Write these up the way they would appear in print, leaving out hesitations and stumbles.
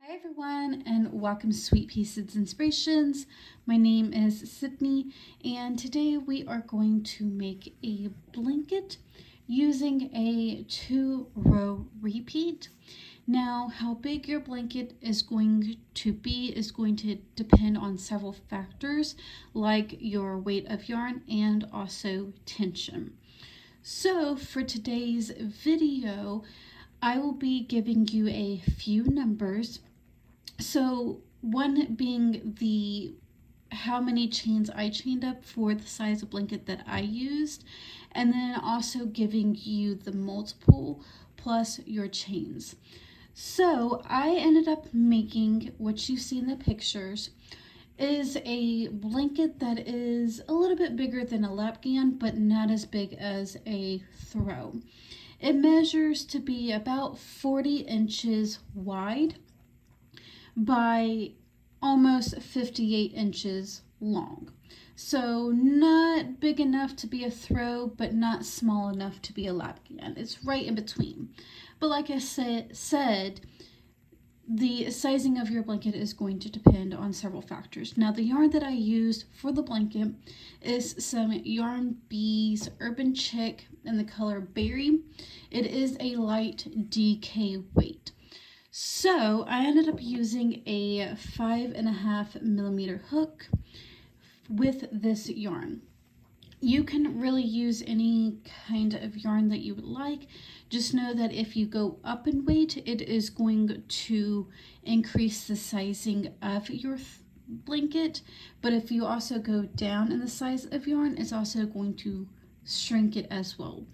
Hi everyone, and welcome to Sweetpea Seeds Inspirations. My name is Sydney, and today we are going to make a blanket using a 2-row repeat. Now, how big your blanket is going to be is going to depend on several factors like your weight of yarn and also tension. So for today's video, I will be giving you a few numbers. So one being how many chains I chained up for the size of blanket that I used, and then also giving you the multiple plus your chains. So I ended up making what you see in the pictures is a blanket that is a little bit bigger than a Lapghan, but not as big as a throw. It measures to be about 40 inches wide by almost 58 inches long. So not big enough to be a throw, but not small enough to be a Lapghan. It's right in between. But like I said, the sizing of your blanket is going to depend on several factors. Now, the yarn that I used for the blanket is some Yarn Bees Urban Chick in the color Berry. It is a light DK weight. So I ended up using a 5.5 millimeter hook with this yarn. You can really use any kind of yarn that you would like. Just know that if you go up in weight, it is going to increase the sizing of your blanket. But if you also go down in the size of yarn, it's also going to shrink it as well.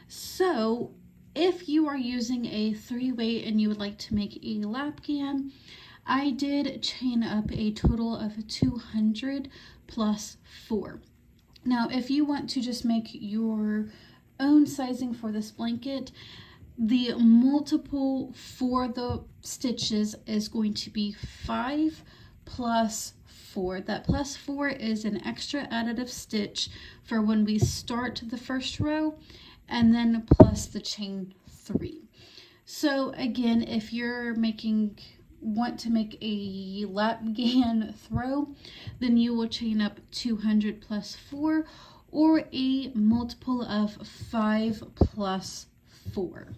So if you are using a 3-weight and you would like to make a Lapghan, I did chain up a total of 200 plus 4. Now, if you want to just make your own sizing for this blanket, the multiple for the stitches is going to be 5 plus 4. That plus 4 is an extra additive stitch for when we start the first row, and then plus the chain 3. So again, if you're want to make a Lapghan throw, then you will chain up 200 plus 4 or a multiple of 5 plus 4.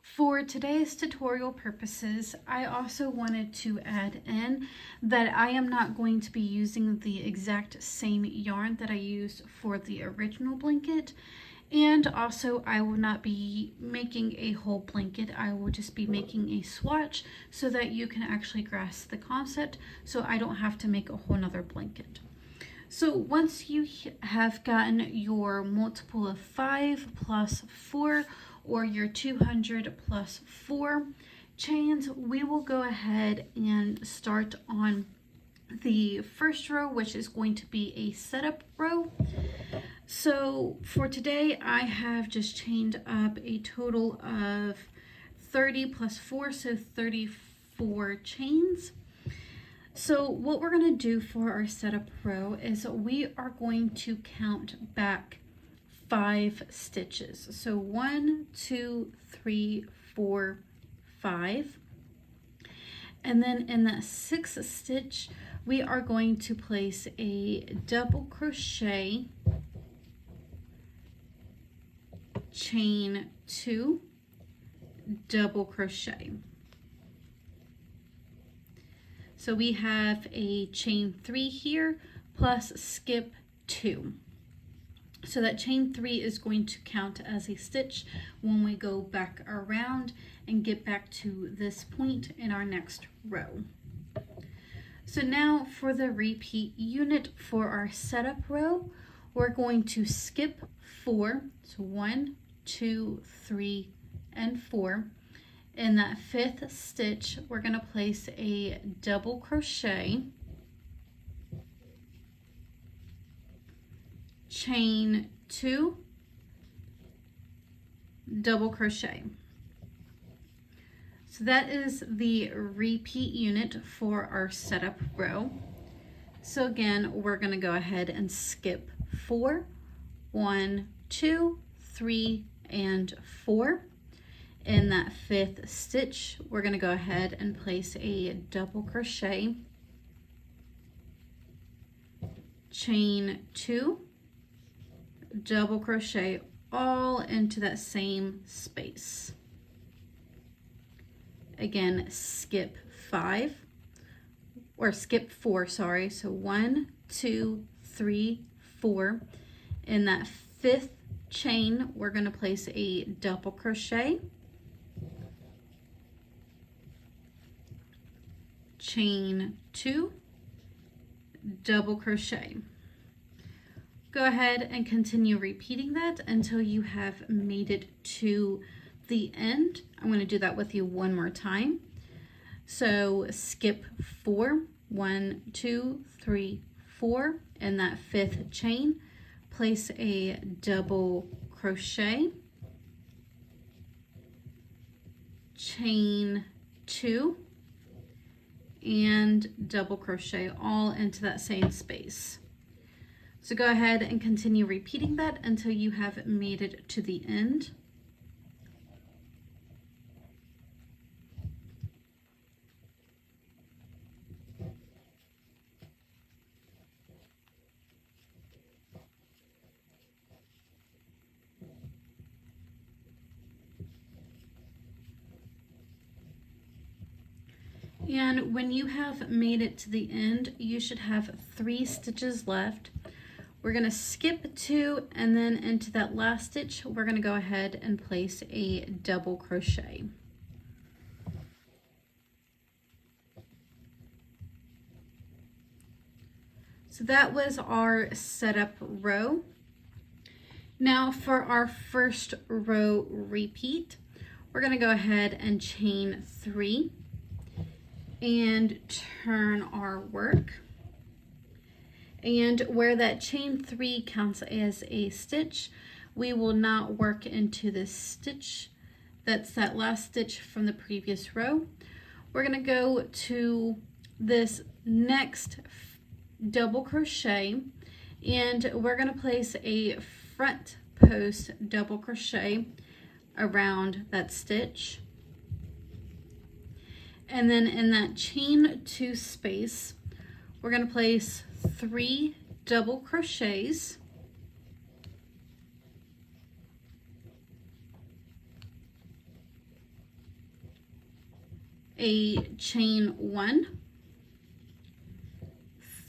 For today's tutorial purposes, I also wanted to add in that I am not going to be using the exact same yarn that I used for the original blanket. And also, I will not be making a whole blanket. I will just be making a swatch so that you can actually grasp the concept, so I don't have to make a whole nother blanket. So once you have gotten your multiple of 5 plus 4 or your 200 plus 4 chains, we will go ahead and start on the first row, which is going to be a setup row. So for today, I have just chained up a total of 30 plus 4, so 34 chains. So what we're going to do for our setup row is we are going to count back 5 stitches. So 1, 2, 3, 4, 5. And then in that 6th stitch, we are going to place a double crochet, chain 2, double crochet. So we have a chain 3 here plus skip 2. So that chain 3 is going to count as a stitch when we go back around and get back to this point in our next row. So now for the repeat unit for our setup row, we're going to skip 4. So 1, 2, 3, and 4. In that 5th stitch, we're going to place a double crochet, chain 2, double crochet. So that is the repeat unit for our setup row. So again, we're going to go ahead and skip 4, 1, 2, 3, and 4. in that 5th stitch, we're going to go ahead and place a double crochet, chain 2, double crochet all into that same space. Again, skip 4, sorry. So 1, 2, 3, 4. In that 5th chain, we're going to place a double crochet, chain 2, double crochet. Go ahead and continue repeating that until you have made it to the end. I'm going to do that with you one more time. So skip 4, 1, 2, 3, 4. In that 5th chain, place a double crochet, chain 2, and double crochet all into that same space. So go ahead and continue repeating that until you have made it to the end. And when you have made it to the end, you should have 3 stitches left. We're going to skip 2, and then into that last stitch, we're going to go ahead and place a double crochet. So that was our setup row. Now for our first row repeat, we're going to go ahead and chain 3 and turn our work. And where that chain 3 counts as a stitch, we will not work into this stitch. That's that last stitch from the previous row. We're going to go to this next double crochet, and we're going to place a front post double crochet around that stitch. And then in that chain 2 space, we're going to place 3 double crochets, a chain 1,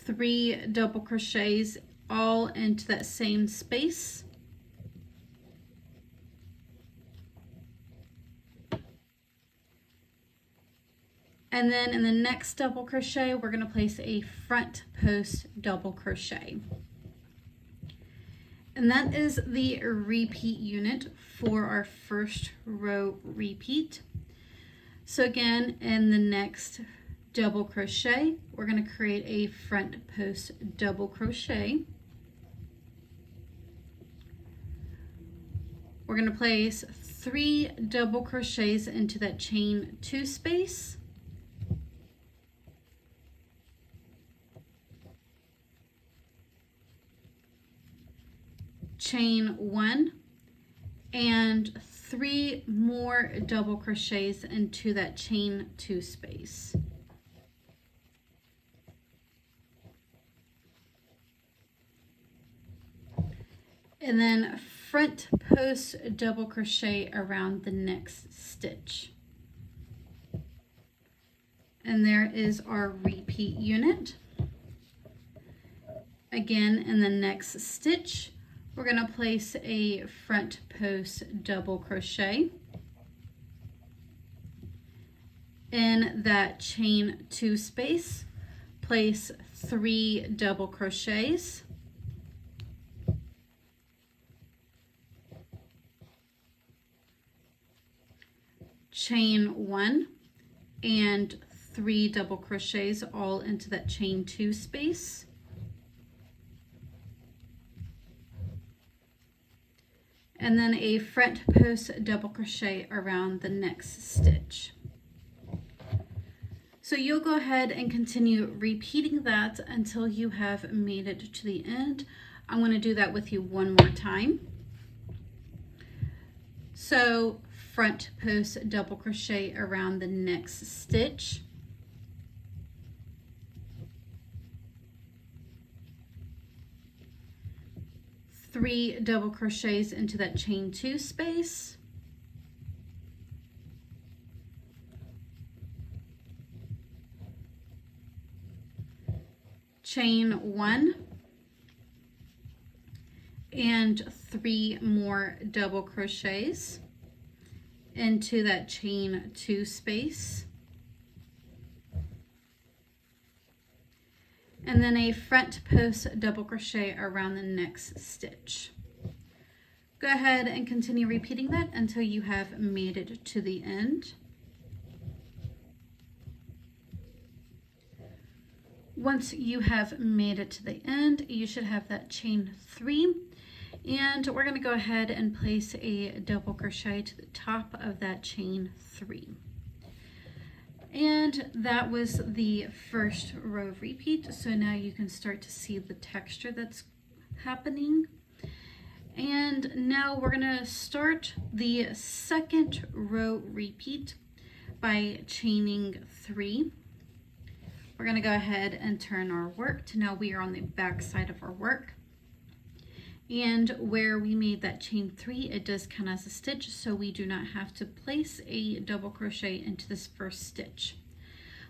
3 double crochets all into that same space, and then in the next double crochet, we're going to place a front post double crochet. And that is the repeat unit for our first row repeat. So again, in the next double crochet, we're going to create a front post double crochet. We're going to place 3 double crochets into that chain 2 space, chain 1, and 3 more double crochets into that chain 2 space. And then front post double crochet around the next stitch. And there is our repeat unit. Again, in the next stitch, we're going to place a front post double crochet. In that chain 2 space, place 3 double crochets, chain 1, and 3 double crochets all into that chain 2 space. And then a front post double crochet around the next stitch. So you'll go ahead and continue repeating that until you have made it to the end. I'm going to do that with you one more time. So front post double crochet around the next stitch. Three double crochets into that chain 2 space. Chain 1 and 3 more double crochets into that chain 2 space, and then a front post double crochet around the next stitch. Go ahead and continue repeating that until you have made it to the end. Once you have made it to the end, you should have that chain 3, and we're going to go ahead and place a double crochet to the top of that chain 3. And that was the first row repeat. So now you can start to see the texture that's happening. And now we're going to start the second row repeat by chaining 3. We're going to go ahead and turn our work to now we are on the back side of our work. And where we made that chain 3, it does count as a stitch, so we do not have to place a double crochet into this first stitch.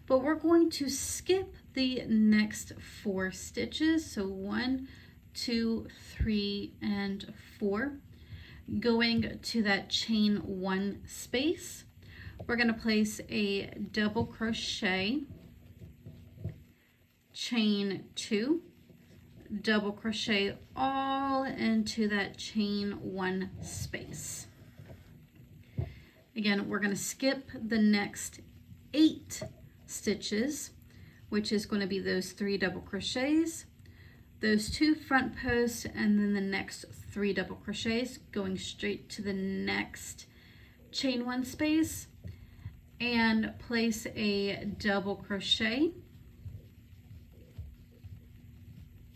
But we're going to skip the next 4 stitches, so 1, 2, 3, and 4. Going to that chain 1 space, we're going to place a double crochet, chain 2, double crochet all into that chain 1 space. Again, we're going to skip the next 8 stitches, which is going to be those 3 double crochets, those 2 front posts, and then the next 3 double crochets, going straight to the next chain 1 space, and place a double crochet,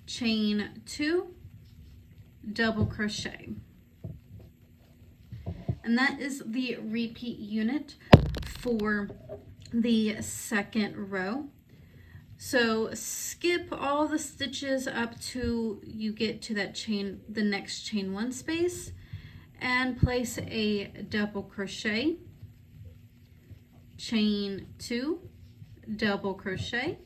chain 2, double crochet. And that is the repeat unit for the second row. So skip all the stitches up to you get to that chain, the next chain 1 space, and place a double crochet, chain 2, double crochet.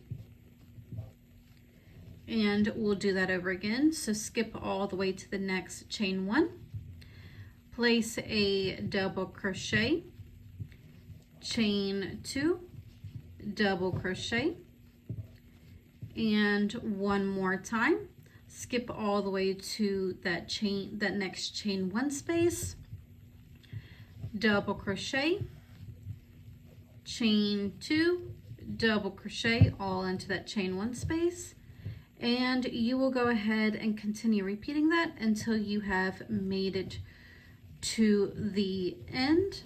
And we'll do that over again. So skip all the way to the next chain 1, place a double crochet, chain 2, double crochet, and one more time. Skip all the way to that chain, that next chain 1 space, double crochet, chain 2, double crochet all into that chain 1 space. And you will go ahead and continue repeating that until you have made it to the end.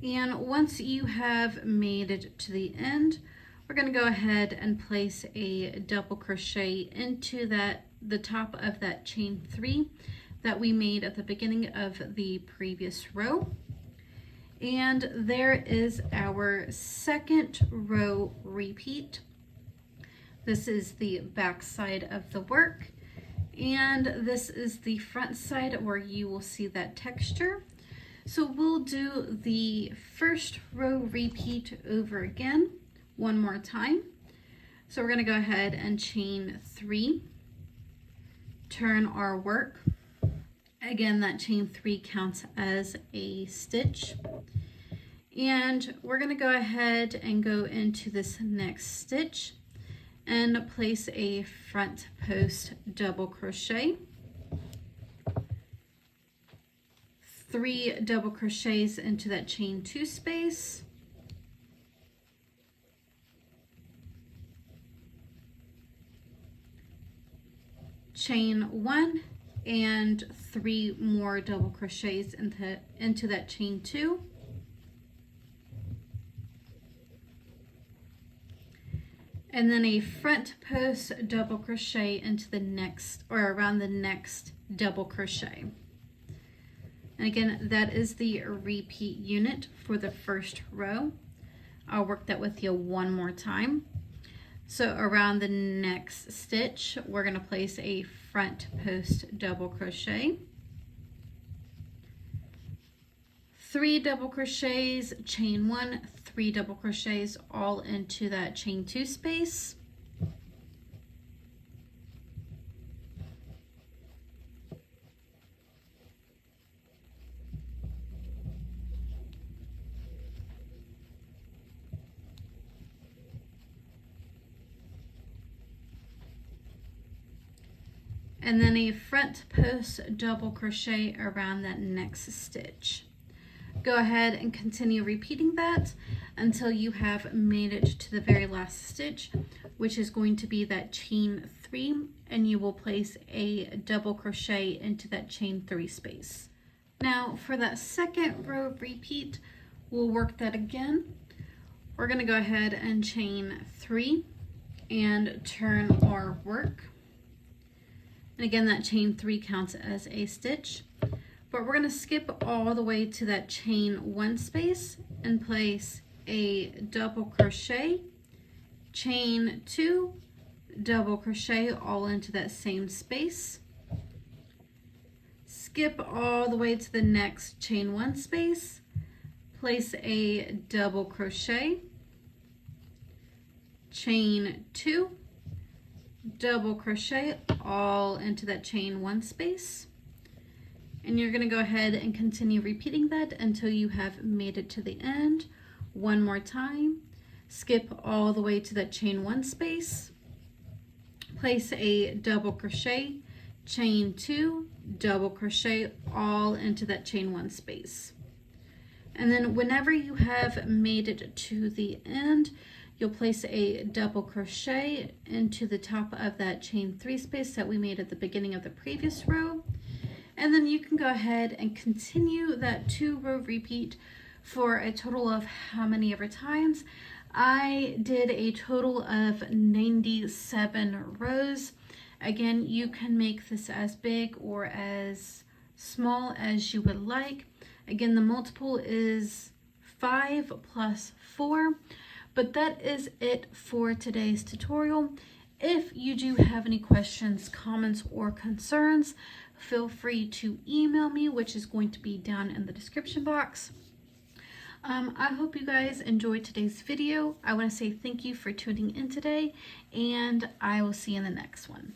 And once you have made it to the end, we're going to go ahead and place a double crochet into the top of that chain 3 that we made at the beginning of the previous row. And there is our second row repeat. This is the back side of the work, and this is the front side where you will see that texture. So we'll do the first row repeat over again one more time. So we're going to go ahead and chain 3, turn our work. Again, that chain 3 counts as a stitch. And we're going to go ahead and go into this next stitch and place a front post double crochet, 3 double crochets into that chain 2 space, chain 1, and 3 more double crochets into that chain 2, and then a front post double crochet into the next, or around the next double crochet. And again, that is the repeat unit for the first row. I'll work that with you one more time. So around the next stitch, we're going to place a front post double crochet, 3 double crochets, chain 1, 3 double crochets, all into that chain 2 space. And then a front post double crochet around that next stitch. Go ahead and continue repeating that until you have made it to the very last stitch, which is going to be that chain 3, and you will place a double crochet into that chain 3 space. Now for that second row repeat, we'll work that again. We're going to go ahead and chain 3 and turn our work. And again, that chain 3 counts as a stitch, but we're going to skip all the way to that chain 1 space and place a double crochet, chain 2, double crochet, all into that same space. Skip all the way to the next chain 1 space, place a double crochet, chain 2, double crochet, all into that chain 1 space. And you're going to go ahead and continue repeating that until you have made it to the end. One more time. Skip all the way to that chain 1 space, place a double crochet, chain 2, double crochet, all into that chain 1 space. And then whenever you have made it to the end, you'll place a double crochet into the top of that chain 3 space that we made at the beginning of the previous row. And then you can go ahead and continue that 2 row repeat for a total of how many ever times. I did a total of 97 rows. Again, you can make this as big or as small as you would like. Again, the multiple is 5 plus 4. But that is it for today's tutorial. If you do have any questions, comments, or concerns, feel free to email me, which is going to be down in the description box. I hope you guys enjoyed today's video. I want to say thank you for tuning in today, and I will see you in the next one.